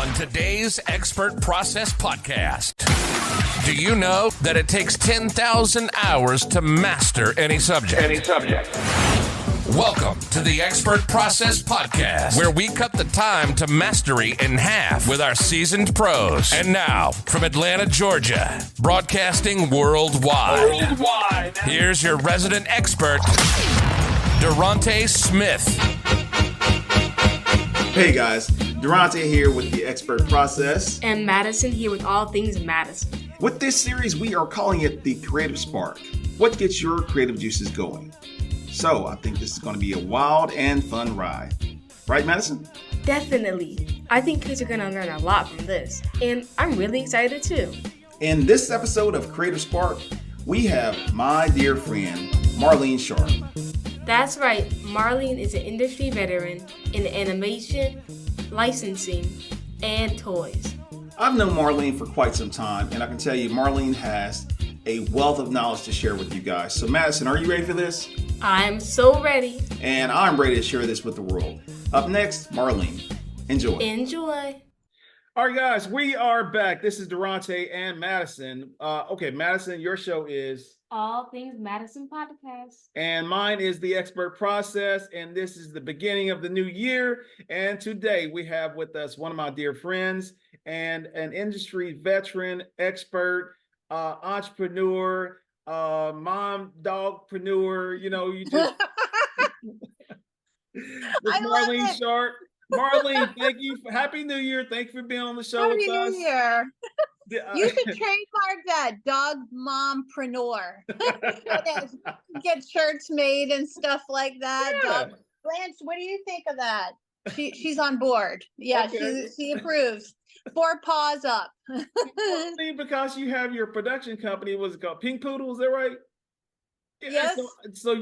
on today's Expert Process Podcast. Do you know that it takes 10,000 hours to master any subject? Welcome to the Expert Process Podcast, where we cut the time to mastery in half with our seasoned pros. And now, from Atlanta, Georgia, broadcasting worldwide, here's your resident expert, Durante Smith. Hey guys, Durante here with the Expert Process. And Madison here with all things Madison. With this series, we are calling it the Creative Spark. What gets your creative juices going? So I think this is going to be a wild and fun ride. Right, Madison? Definitely. I think kids are going to learn a lot from this. And I'm really excited too. In this episode of Creative Spark, we have my dear friend, Marlene Sharp. That's right. Marlene is an industry veteran in animation, licensing, and toys. I've known Marlene for quite some time, and I can tell you Marlene has a wealth of knowledge to share with you guys. So Madison, are you ready for this? I'm so ready. And I'm ready to share this with the world. Up next, Marlene. Enjoy. Enjoy. All right, guys, we are back. This is Durante and Madison. Madison, your show is All Things Madison Podcast. And mine is the Expert Process, and this is the beginning of the new year. And today we have with us one of my dear friends and an industry veteran, expert, entrepreneur, mom, dogpreneur, you just Marlene Sharp. Marlene, thank you. Happy New Year. Thank you for being on the show with us. Happy New Year. You should trademark that, dog mompreneur. Get shirts made and stuff like that. Yeah. Blanche, what do you think of that? She's on board. Yeah, okay. She approves. 4 paws up. Because you have your production company, what's it called? Pink Poodle, is that right? Yes. So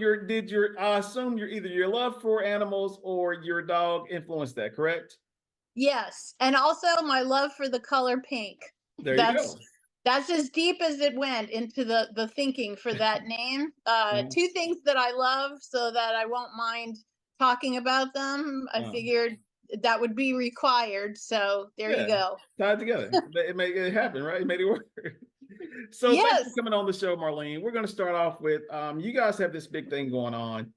I assume either your love for animals or your dog influenced that, correct? Yes. And also my love for the color pink. You go. That's as deep as it went into the thinking for that name. 2 things that I love so that I won't mind talking about them. I figured that would be required. So there you go. Tied together. It made it happen, right? It made it work. So Thanks for coming on the show, Marlene. We're going to start off with, you guys have this big thing going on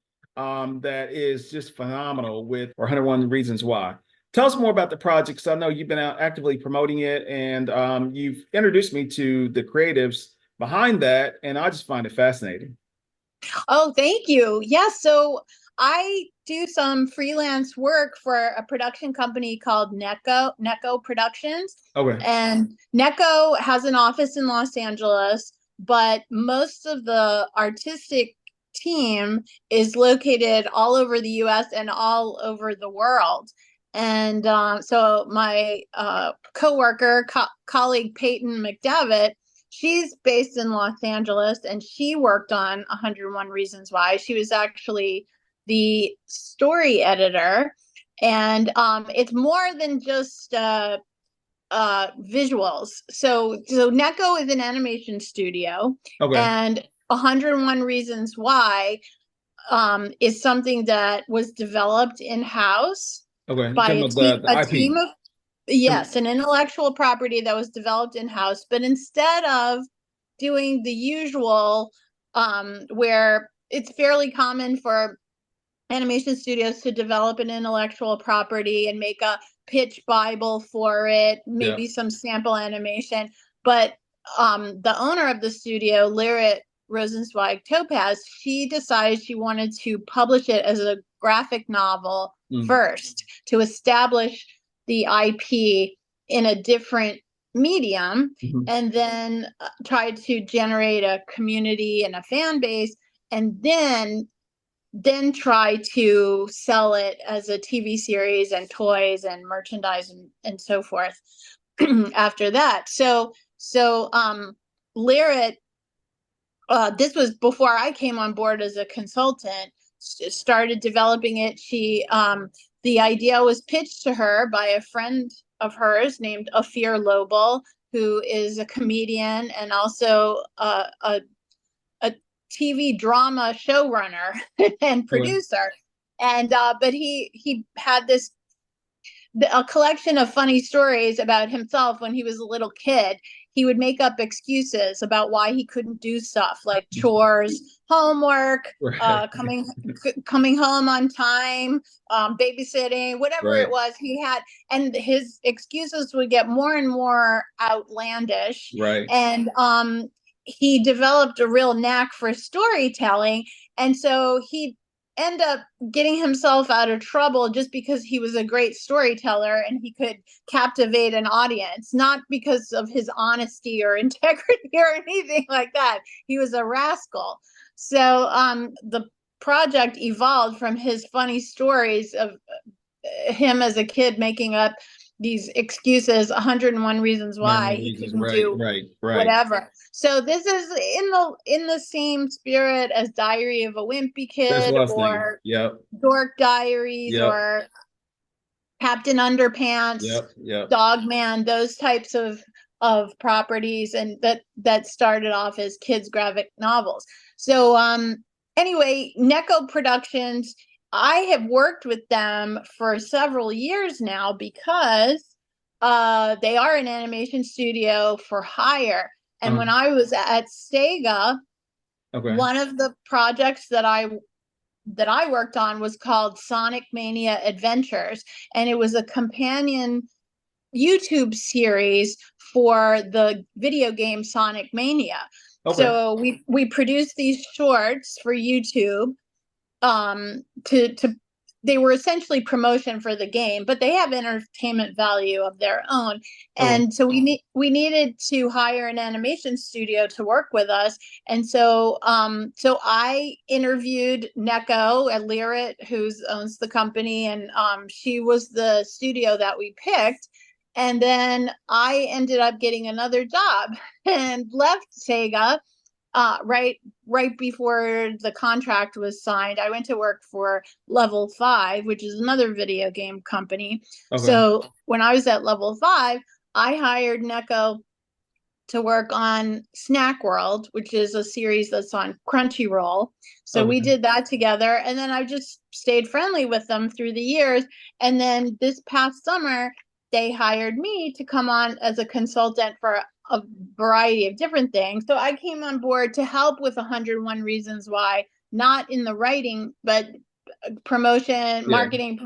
that is just phenomenal with 101 Reasons Why. Tell us more about the project, because I know you've been out actively promoting it, and you've introduced me to the creatives behind that, and I just find it fascinating. Oh, thank you. Yes, so I do some freelance work for a production company called Neko Productions. Okay. And Neko has an office in Los Angeles, but most of the artistic team is located all over the US and all over the world. And so my coworker, colleague Peyton McDevitt, she's based in Los Angeles, and she worked on 101 Reasons Why. She was actually the story editor, and it's more than just visuals. So Neko is an animation studio, and 101 Reasons Why is something that was developed in-house. By a team of an intellectual property that was developed in-house. But instead of doing the usual where it's fairly common for animation studios to develop an intellectual property and make a pitch Bible for it, maybe some sample animation, but the owner of the studio, Lyrit Rosenzweig Topaz, she decided she wanted to publish it as a graphic novel first to establish the IP in a different medium, and then try to generate a community and a fan base, and then try to sell it as a TV series and toys and merchandise and so forth after that. So Lyrit, this was before I came on board as a consultant, started developing it. She, the idea was pitched to her by a friend of hers named Ophir Lobel, who is a comedian and also a TV drama showrunner and producer. And but he had this a collection of funny stories about himself when he was a little kid. He would make up excuses about why he couldn't do stuff like chores, homework, coming home on time, babysitting, whatever it was he had. And his excuses would get more and more outlandish. Right. And he developed a real knack for storytelling. And so he end up getting himself out of trouble just because he was a great storyteller and he could captivate an audience, not because of his honesty or integrity or anything like that. He was a rascal. So the project evolved from his funny stories of him as a kid making up these excuses, 101 reasons why he couldn't do whatever. So this is in the same spirit as Diary of a Wimpy Kid or Dork Diaries or Captain Underpants, Dog Man, those types of properties, and that started off as kids graphic novels. So anyway, Neko Productions, I have worked with them for several years now because they are an animation studio for hire. And when I was at Sega, one of the projects that I worked on was called Sonic Mania Adventures, and it was a companion YouTube series for the video game Sonic Mania. So we produced these shorts for YouTube. They were essentially promotion for the game, but they have entertainment value of their own. And so we needed to hire an animation studio to work with us. And so I interviewed Neko at Lyrit, who owns the company, and she was the studio that we picked. And then I ended up getting another job and left Sega right before the contract was signed. I went to work for Level 5, which is another video game company. So when I was at Level 5, I hired Neko to work on Snack World, which is a series that's on Crunchyroll. So we did that together, and then I just stayed friendly with them through the years. And then this past summer, they hired me to come on as a consultant for a variety of different things. So I came on board to help with 101 Reasons Why, not in the writing, but promotion, marketing,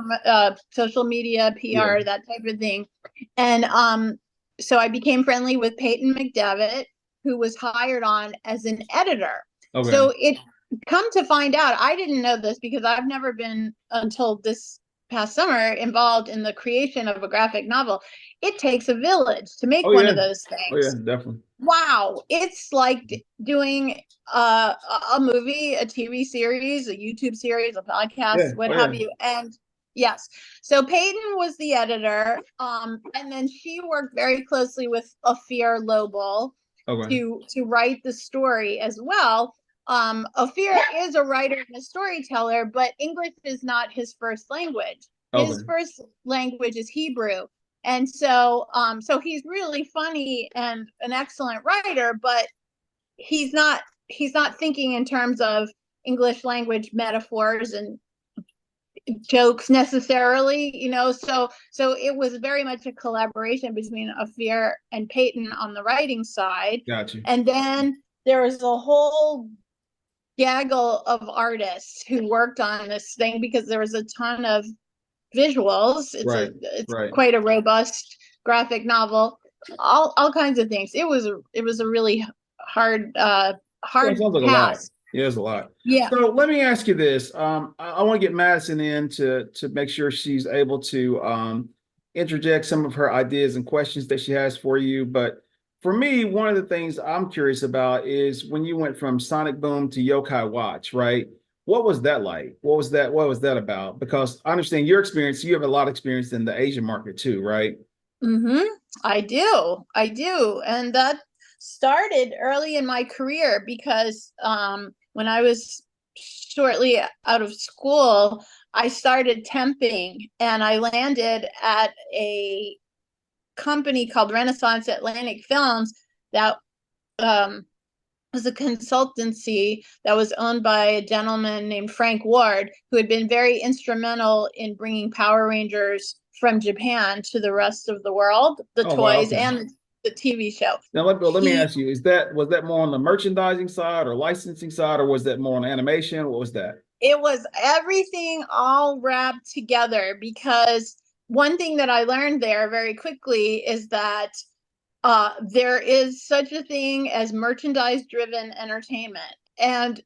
social media, PR, that type of thing. And so I became friendly with Peyton McDevitt, who was hired on as an editor. So it come to find out, I didn't know this because I've never been until this past summer involved in the creation of a graphic novel. It takes a village to make one of those things. Oh yeah, definitely. Wow, it's like doing a movie, a TV series, a YouTube series, a podcast, what have you. And yes, so Peyton was the editor, and then she worked very closely with Ophir Lobel to write the story as well. Ophir is a writer and a storyteller, but English is not his first language. His first language is Hebrew. And so he's really funny and an excellent writer, but he's not thinking in terms of English language metaphors and jokes necessarily, so it was very much a collaboration between Ophir and Peyton on the writing side. Gotcha. And then there was a whole gaggle of artists who worked on this thing because there was a ton of visuals. It's quite a robust graphic novel, all kinds of things. It was a really hard task. There's a lot. Yeah. So let me ask you this. I want to get Madison in to make sure she's able to interject some of her ideas and questions that she has for you. But for me, one of the things I'm curious about is when you went from Sonic Boom to Yokai Watch, right? What was that like? What was that about? Because I understand your experience. You have a lot of experience in the Asian market too, right? I do. And that started early in my career because when I was shortly out of school, I started temping, and I landed at a company called Renaissance Atlantic Films that was a consultancy that was owned by a gentleman named Frank Ward, who had been very instrumental in bringing Power Rangers from Japan to the rest of the world, the toys and the TV show. Now let me ask you, was that more on the merchandising side or licensing side, or was that more on animation? What was that? It was everything all wrapped together, because one thing that I learned there very quickly is that there is such a thing as merchandise-driven entertainment. And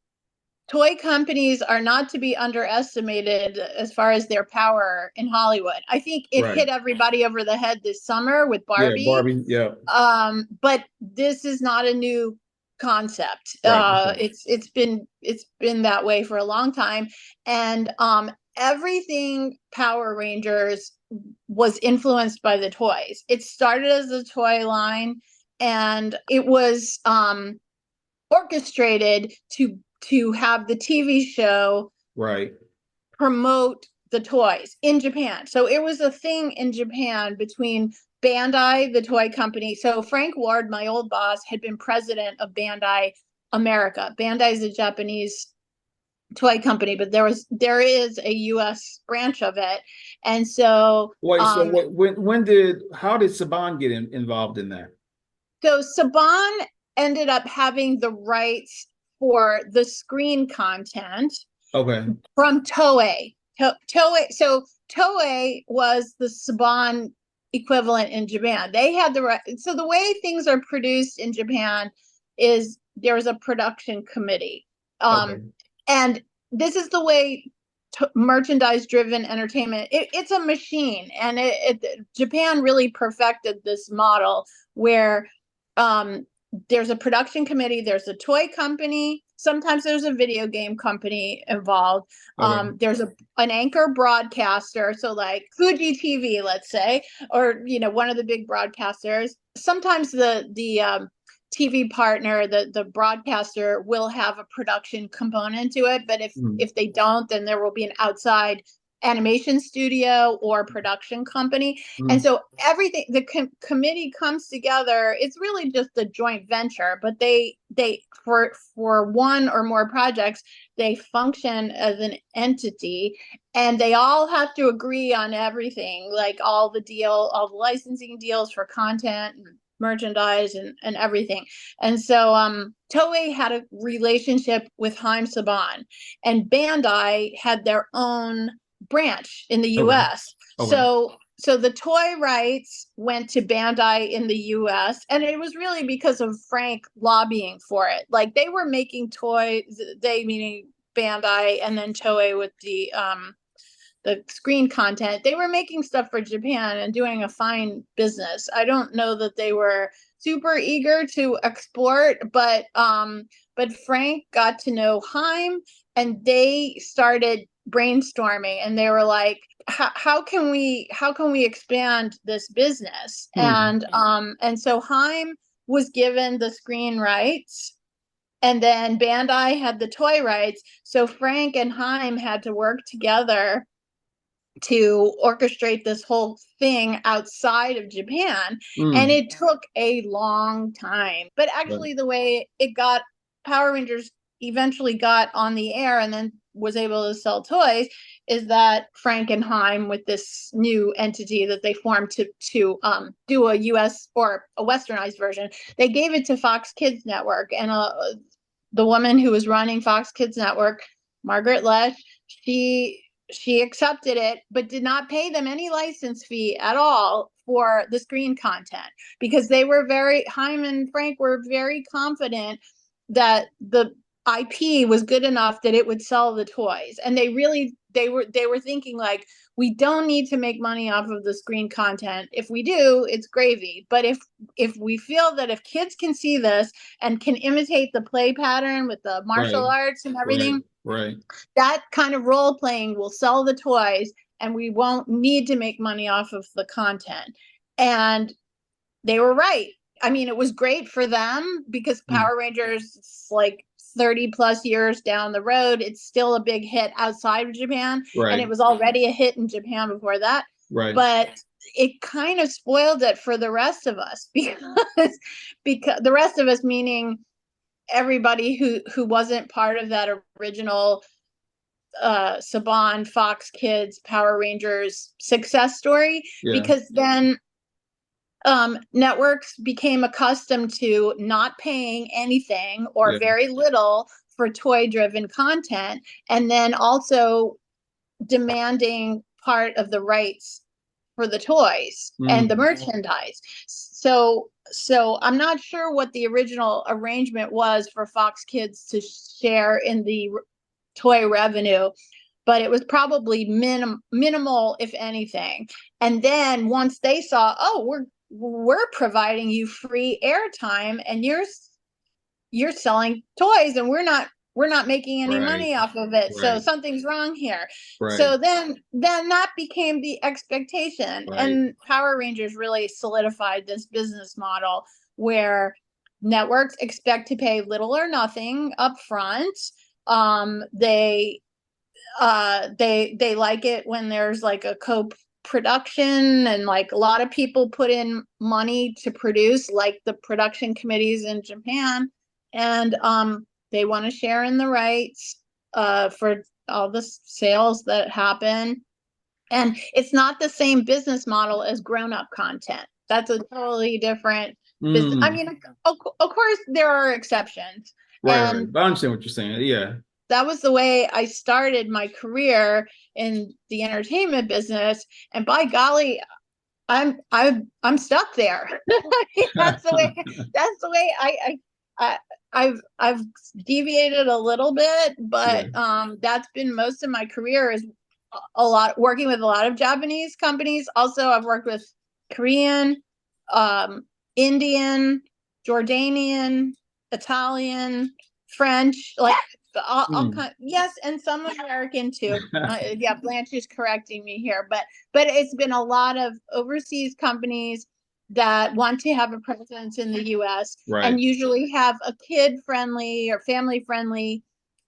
toy companies are not to be underestimated as far as their power in Hollywood. I think it hit everybody over the head this summer with Barbie. Yeah, Barbie, yeah. But this is not a new concept. It's been that way for a long time. And everything Power Rangers was influenced by the toys. It started as a toy line, and it was orchestrated to have the TV show promote the toys in Japan. So it was a thing in Japan between Bandai, the toy company. So Frank Ward, my old boss, had been president of Bandai America. Bandai is a Japanese toy company, but there is a US branch of it. And so how did Saban get involved in that? So Saban ended up having the rights for the screen content from Toei. So Toei was the Saban equivalent in Japan. They had the right. So the way things are produced in Japan is there's a production committee. And this is the way merchandise-driven entertainment. It's a machine, and Japan really perfected this model where there's a production committee, there's a toy company, sometimes there's a video game company involved. There's an anchor broadcaster, so like Fuji TV, let's say, or one of the big broadcasters. Sometimes the TV partner, the broadcaster, will have a production component to it, but if they don't, then there will be an outside animation studio or production company. And so everything, the committee comes together. It's really just a joint venture, but they for one or more projects, they function as an entity, and they all have to agree on everything, like all the licensing deals for content and merchandise and everything. And so Toei had a relationship with Haim Saban, and Bandai had their own branch in the US. So the toy rights went to Bandai in the US, and it was really because of Frank lobbying for it. Like, they were making toys, they meaning Bandai, and then Toei with the screen content. They were making stuff for Japan and doing a fine business. I don't know that they were super eager to export, but Frank got to know Haim, and they started brainstorming, and they were like, how can we expand this business? And so Haim was given the screen rights, and then Bandai had the toy rights. So Frank and Haim had to work together to orchestrate this whole thing outside of Japan. And it took a long time, but actually the way Power Rangers eventually got on the air and then was able to sell toys is that Frank and Haim, with this new entity that they formed to do a US or a westernized version, they gave it to Fox Kids Network. And the woman who was running Fox Kids Network, Margaret Lesh, she accepted it, but did not pay them any license fee at all for the screen content, because Haim and Frank were very confident that the IP was good enough that it would sell the toys. And they were thinking, like, we don't need to make money off of the screen content. If we do, it's gravy. But if we feel that if kids can see this and can imitate the play pattern with the martial arts and everything, that kind of role playing will sell the toys, and we won't need to make money off of the content. And they were right. I mean, it was great for them, because Power Rangers, it's like 30 plus years down the road, it's still a big hit outside of Japan. And it was already a hit in Japan before that. But it kind of spoiled it for the rest of us, because the rest of us, meaning everybody who wasn't part of that original Saban, Fox Kids, Power Rangers success story, because then networks became accustomed to not paying anything or very little for toy-driven content, and then also demanding part of the rights for the toys and the merchandise. So I'm not sure what the original arrangement was for Fox Kids to share in the toy revenue, but it was probably minimal, if anything. And then once they saw, oh, we're providing you free airtime, and you're selling toys, and we're not making any money off of it. So something's wrong here. So then that became the expectation. And Power Rangers really solidified this business model where networks expect to pay little or nothing up front. They like it when there's like a co-production, and like a lot of people put in money to produce, like the production committees in Japan, and they want to share in the rights for all the sales that happen. And it's not the same business model as grown-up content. That's a totally different business. I mean, of course there are exceptions. Right. I understand what you're saying. Yeah. That was the way I started my career in the entertainment business, and by golly, I'm stuck there. That's the way I've deviated a little bit, but that's been most of my career, is a lot working with a lot of Japanese companies. Also, I've worked with Korean, Indian, Jordanian, Italian, French, like all kind. Yes, and some American too. Blanche is correcting me here, but it's been a lot of overseas companies that want to have a presence in the U.S. and usually have a kid-friendly or family-friendly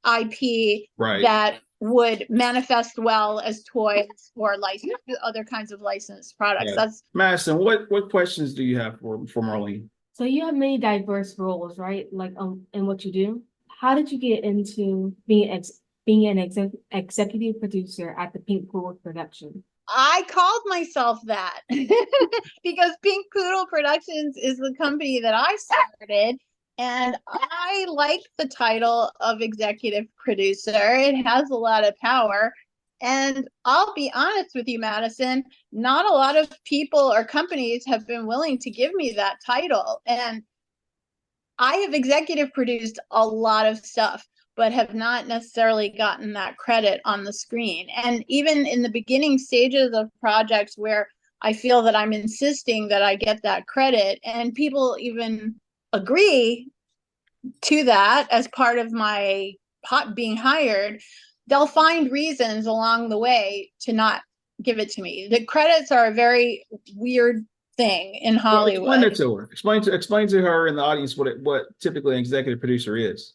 IP that would manifest well as toys or other kinds of licensed products. That's Madison. What questions do you have for Marlene? So you have many diverse roles, right? Like in what you do. How did you get into being an executive producer at the Pink Poodle production? I called myself that because Pink Poodle Productions is the company that I started, and I like the title of executive producer. It has a lot of power. And I'll be honest with you, Madison, not a lot of people or companies have been willing to give me that title. And I have executive produced a lot of stuff, but have not necessarily gotten that credit on the screen. And even in the beginning stages of projects where I feel that I'm insisting that I get that credit, and people even agree to that as part of my being hired, they'll find reasons along the way to not give it to me. The credits are a very weird thing in Hollywood. Well, explain it to her. Explain to her and the audience what typically an executive producer is.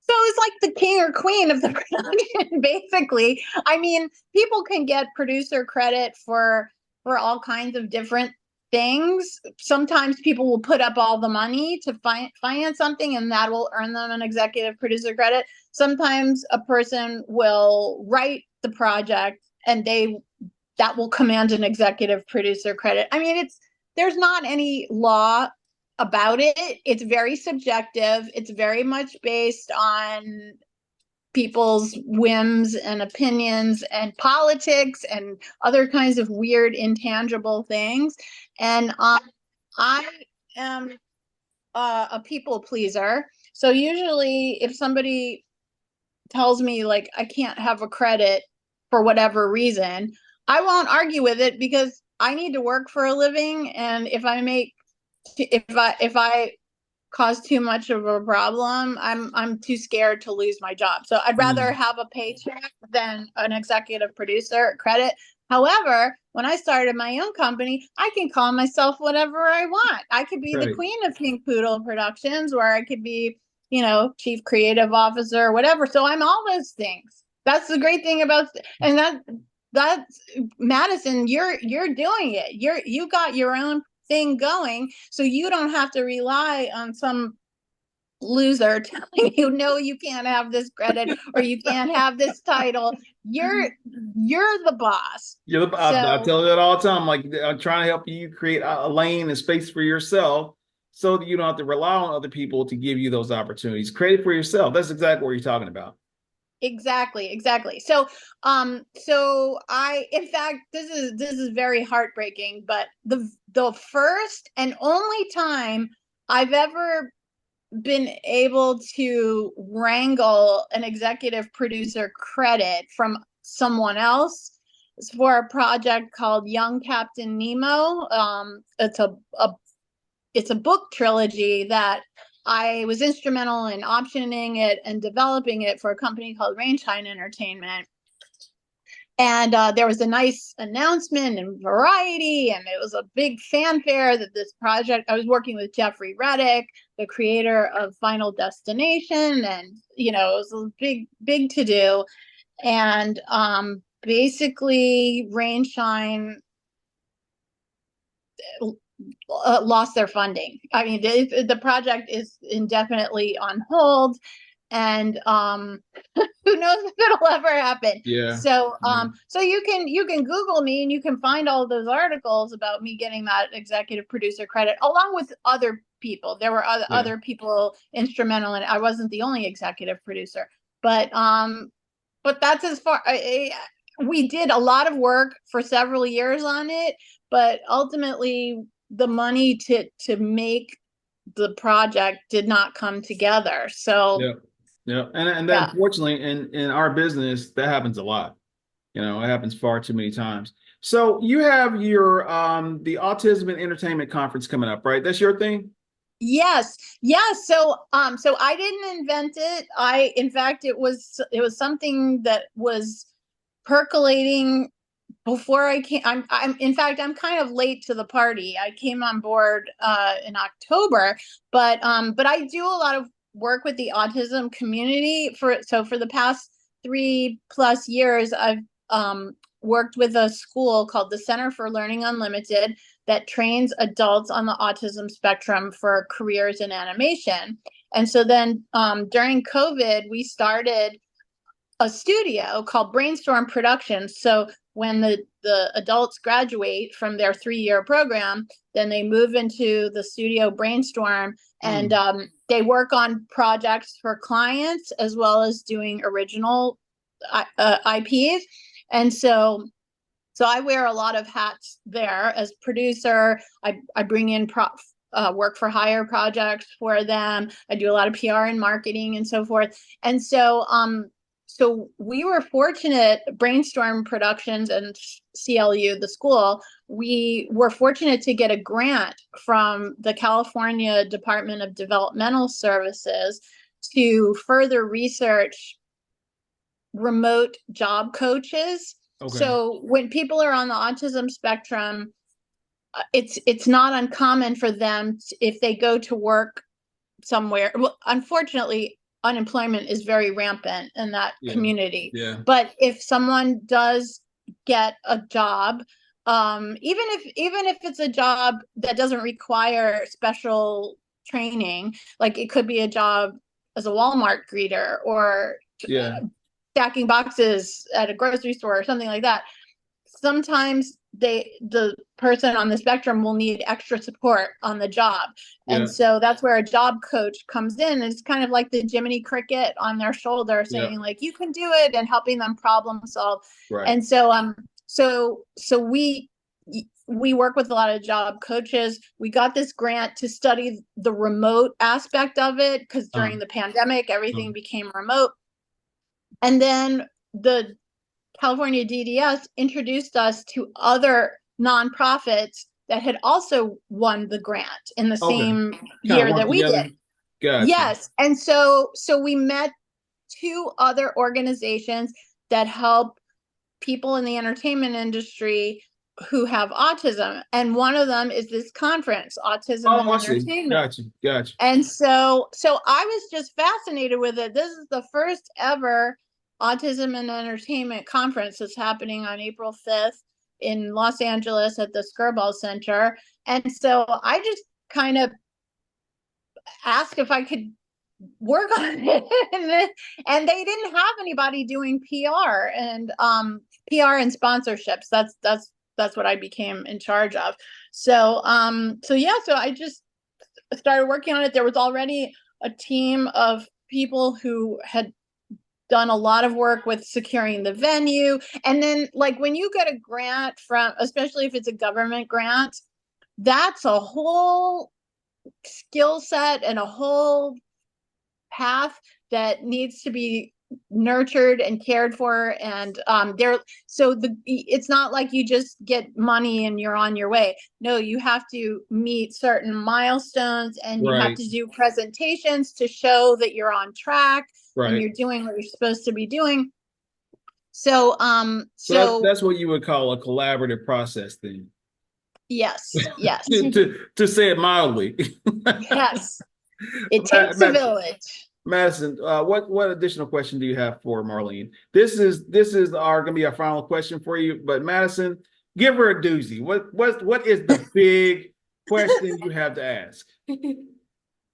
So it's like the king or queen of the production, basically. I mean, people can get producer credit for all kinds of different things. Sometimes people will put up all the money to finance something, and that will earn them an executive producer credit. Sometimes a person will write the project, and that will command an executive producer credit. I mean, there's not any law about it. It's very subjective. It's very much based on people's whims and opinions and politics and other kinds of weird intangible things. And I am a people pleaser. So usually if somebody tells me like I can't have a credit for whatever reason, I won't argue with it, because I need to work for a living, and if I cause too much of a problem, I'm too scared to lose my job. So I'd rather have a paycheck than an executive producer credit. However, when I started my own company, I can call myself whatever I want. I could be the queen of Pink Poodle Productions, or I could be, chief creative officer, whatever. So I'm all those things. That's the great thing about, and that's Madison, you're doing it. You got your own thing going, so you don't have to rely on some loser telling you, no, you can't have this credit or you can't have this title. You're the boss. I tell you that all the time. Like, I'm trying to help you create a lane and space for yourself so that you don't have to rely on other people to give you those opportunities. Create it for yourself. That's exactly what you're talking about. Exactly. So, in fact, this is very heartbreaking, but the first and only time I've ever been able to wrangle an executive producer credit from someone else is for a project called Young Captain Nemo. It's a book trilogy that I was instrumental in optioning it and developing it for a company called Rainshine Entertainment. And there was a nice announcement in Variety, and it was a big fanfare that this project, I was working with Jeffrey Reddick, the creator of Final Destination, and, it was a big to do. And basically, Rainshine lost their funding. I mean, the project is indefinitely on hold, and who knows if it'll ever happen. Yeah. So you can Google me and you can find all of those articles about me getting that executive producer credit along with other people. There were other people instrumental, and I wasn't the only executive producer. But that's as far. We did a lot of work for several years on it, but ultimately the money to make the project did not come together. So yeah. And then unfortunately in our business, that happens a lot. It happens far too many times. So you have your the Autism and Entertainment Conference coming up, right? That's your thing? Yes. So I didn't invent it. In fact, it was something that was percolating before I came. In fact, I'm kind of late to the party. I came on board in October, but I do a lot of work with the autism community for the past 3+ years. I've worked with a school called the Center for Learning Unlimited that trains adults on the autism spectrum for careers in animation. And so then during COVID, we started a studio called Brainstorm Productions. So when the adults graduate from their 3-year program, then they move into the studio Brainstorm, and they work on projects for clients as well as doing original IPs. And so I wear a lot of hats there as producer. I bring in work for hire projects for them. I do a lot of PR and marketing and so forth. And so we were fortunate, Brainstorm Productions and CLU, the school, we were fortunate to get a grant from the California Department of Developmental Services to further research remote job coaches. Okay. So when people are on the autism spectrum, it's not uncommon for them if they go to work somewhere. Well, unfortunately, unemployment is very rampant in that community. Yeah. But if someone does get a job, even if it's a job that doesn't require special training, like it could be a job as a Walmart greeter or stacking boxes at a grocery store or something like that. Sometimes the person on the spectrum will need extra support on the job. And so that's where a job coach comes in. It's kind of like the Jiminy Cricket on their shoulder saying like, you can do it, and helping them problem solve. Right. And so we work with a lot of job coaches. We got this grant to study the remote aspect of it because during the pandemic, everything became remote. And then the California DDS introduced us to other nonprofits that had also won the grant in the same year that we did. Gotcha. Yes. And so we met 2 other organizations that help people in the entertainment industry who have autism. And one of them is this conference, Autism and Entertainment. Gotcha. And so I was just fascinated with it. This is the first ever Autism and Entertainment Conference that's happening on April 5th in Los Angeles at the Skirball Center. And so I just kind of asked if I could work on it. And they didn't have anybody doing PR and sponsorships. That's what I became in charge of. So so I just started working on it. There was already a team of people who had done a lot of work with securing the venue. And then, like, when you get a grant from, especially if it's a government grant, that's a whole skill set and a whole path that needs to be nurtured and cared for. And it's not like you just get money and you're on your way. No, you have to meet certain milestones, and you have to do presentations to show that you're on track and you're doing what you're supposed to be doing. So that's what you would call a collaborative process then. Yes. to say it mildly. Yes. It takes a village. Madison, what additional question do you have for Marlene? This is going to be our final question for you. But Madison, give her a doozy. What is the big question you have to ask?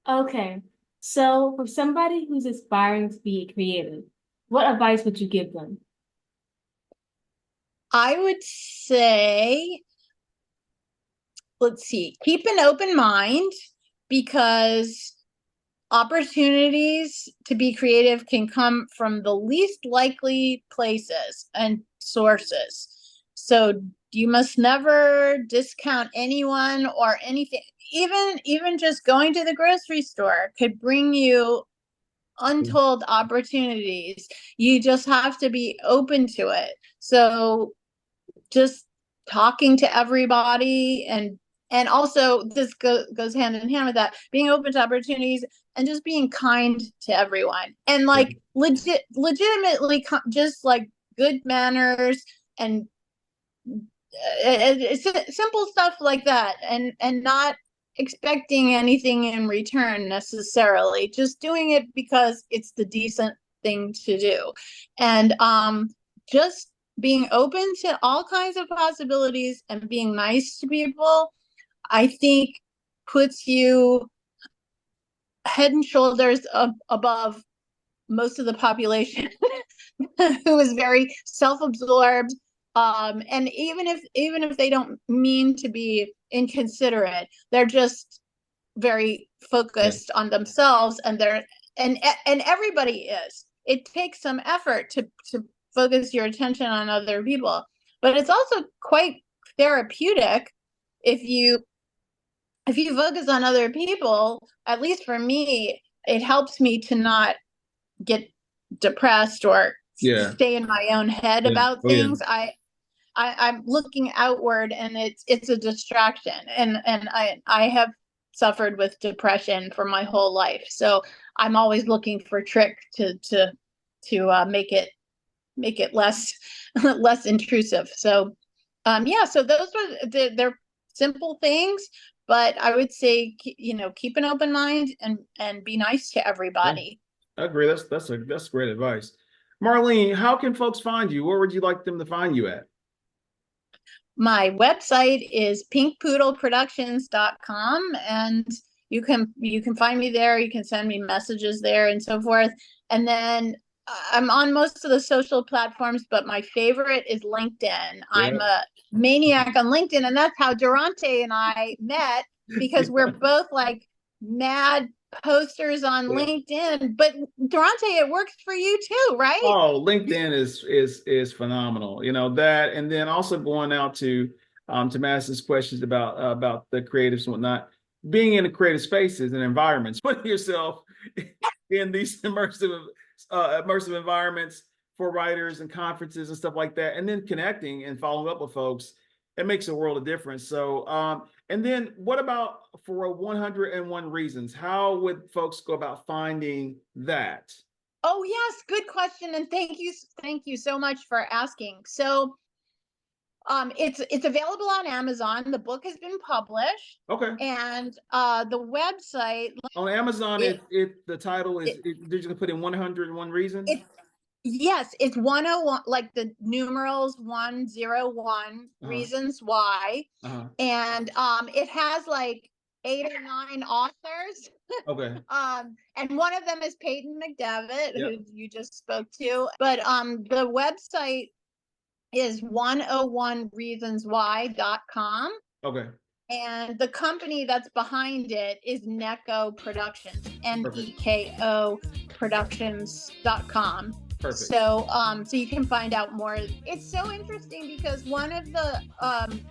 Okay, so for somebody who's aspiring to be creative, what advice would you give them? I would say, let's see, keep an open mind, because opportunities to be creative can come from the least likely places and sources. So you must never discount anyone or anything. Even just going to the grocery store could bring you untold opportunities. You just have to be open to it. So just talking to everybody, and also this goes hand in hand with that, being open to opportunities and just being kind to everyone, and like legitimately just like good manners and simple stuff like that, and not expecting anything in return necessarily, just doing it because it's the decent thing to do. And just being open to all kinds of possibilities and being nice to people, I think, puts you head and shoulders above most of the population who is very self-absorbed. And even if they don't mean to be inconsiderate, they're just very focused on themselves, and everybody is. It takes some effort to focus your attention on other people, but it's also quite therapeutic if you focus on other people. At least for me, it helps me to not get depressed or stay in my own head about things. I'm looking outward, and it's a distraction, and I have suffered with depression for my whole life, so I'm always looking for tricks to make it less intrusive. So so those are they're simple things, but I would say, keep an open mind and be nice to everybody. I agree. That's great advice. Marlene, how can folks find you? Where would you like them to find you at? My website is pinkpoodleproductions.com, and you can find me there. You can send me messages there and so forth. And then I'm on most of the social platforms, but my favorite is LinkedIn. Yeah. I'm a maniac on LinkedIn, and that's how Durante and I met, because we're both like mad posters on LinkedIn. But Durante, it works for you too, right? Oh, LinkedIn is phenomenal. That, and then also going out to Madison's questions about the creatives and whatnot, being in the creative spaces and environments, putting yourself in these immersive environments for writers and conferences and stuff like that, and then connecting and following up with folks, it makes a world of difference. So and then what about for 101 Reasons? How would folks go about finding that? Oh yes, good question, and thank you so much for asking. So it's available on Amazon. The book has been published. Okay. And the website on Amazon, the title is they're just gonna put in 101 Reasons. Yes, it's 101, like the numerals 101 reasons why. And it has like 8 or 9 authors. Okay. And one of them is Peyton McDevitt, who you just spoke to. But the website is 101reasonswhy.com. Okay. And the company that's behind it is Neko Productions, NEKO Productions.com. Perfect. So you can find out more. It's so interesting because one of the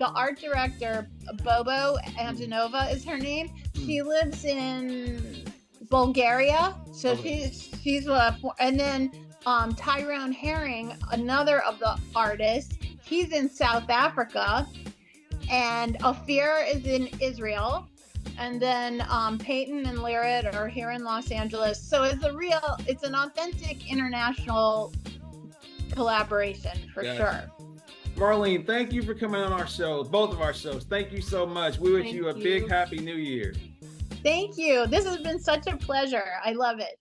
art director, Bobo Antonova is her name. She lives in Bulgaria. So she's and then Tyrone Herring, another of the artists, he's in South Africa. And Ophir is in Israel. And then Peyton and Lyrit are here in Los Angeles. So it's an authentic international collaboration for sure. Marlene, thank you for coming on our show, both of our shows. Thank you so much. We wish you a big happy new year. Thank you. This has been such a pleasure. I love it.